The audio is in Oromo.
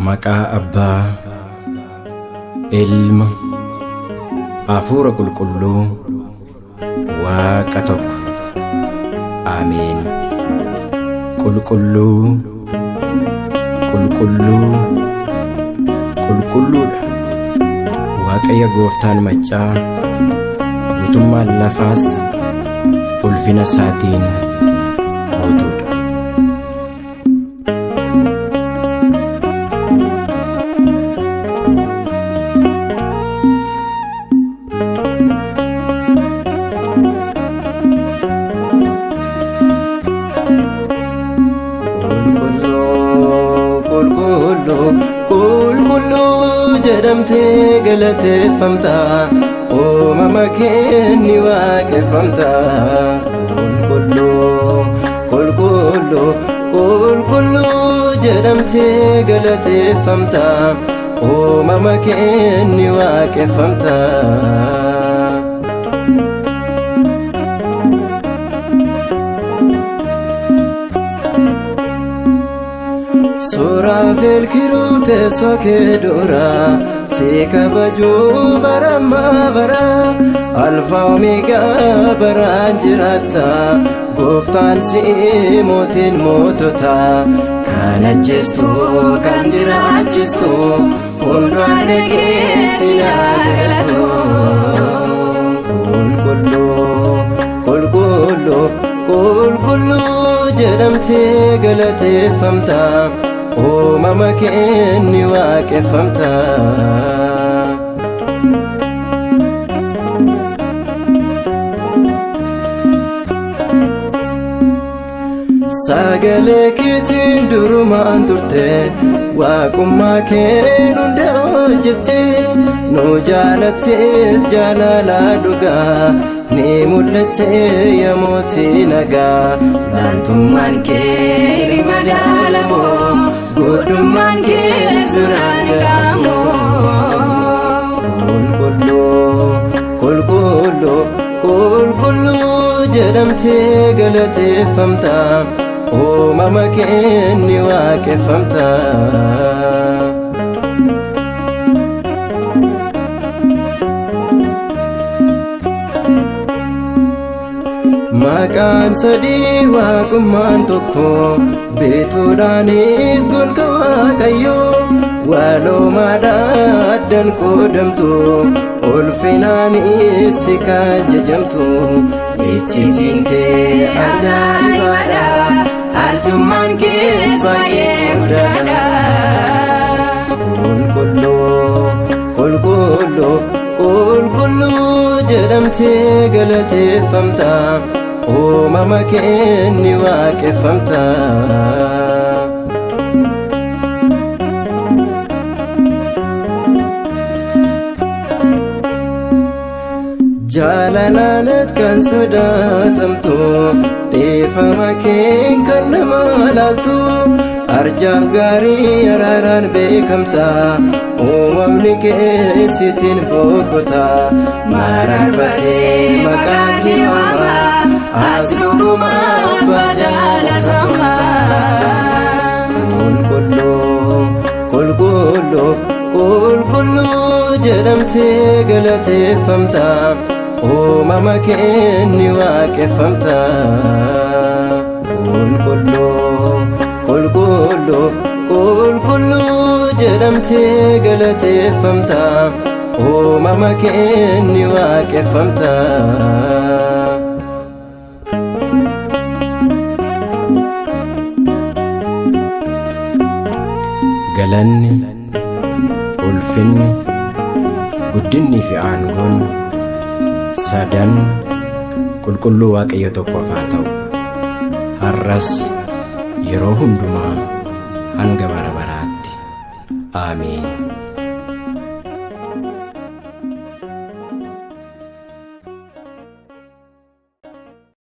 Maqaa Abbaa, Ilma, Hafuura Qulqulluu, Waaqa tokko. Ameen. Qulqulluu, qulqulluu, qulqulluudha Waaqayyo Gooftaan Maccaa, guutummaan lafaas ulfina isaatiin guutuudha. Qulqulluu jedhamtee galateeffamta, uumama kee ni waaqeffamta. Qulqulluu jedhamtee galateeffamta, uumama kee ni waaqeffamta. Suraafeel kiruu teessoo kee dura, si kabajuu bara ammaa bara. Alfaa Omeegaa baraan jiraatta, Gooftaan si'i mootiin mootota. Kan ajjeestu kan jiraachistu, hundaan kee si galatu. Qulqulluu jedhamtee galateeffamta, uumama kee ni waaqeffamta. Sagalee keetiin durumaan turte, waaqummaa kee hunda hojjette. Nu jaalattee jaalala dhugaa, ni mul'atte yaa mootii nagaa. Laaltummaan kee ni madaalamu, guddummaan kee duraan ga'amu. Qulqulluu jedhamtee galateeffamta, uumama kee ni waaqeffamta. Maqaan sadii waaqummaan tokko, beekuudhaanis golga Waaqayyoo. Waloomaadhaan addaan qoodamtu, ulfinaanis si kabajamtu. Icciitiin kee ajaa'ibaadha, arjummaan kee baay'ee guddaadha. Qulqulluu jedhamtee galateeffamta, uumama kee ni waaqeffamta. Jaalalaanat kan sodaatamtu, dhiifama kee kan nama laaltu. Arjaaf gaarii araaraan beekamta, uumamni kee sitiin boqota. Mararfatee maqaa kee waama, ati dhugumaan jaalatama. Qulqulluu jedhamtee galateeffamta, uumama kee ni waaqeffamta. Qulqulluu jedhamtee galateeffamta, uumama kee ni waaqeffamta. Galanni, ulfinni, guddinni fi aangoon sadan qulqulluu Waaqayyo tokkoof haa ta'u, har'as yeroo hundumaa hanga bara baraatti. Ameen.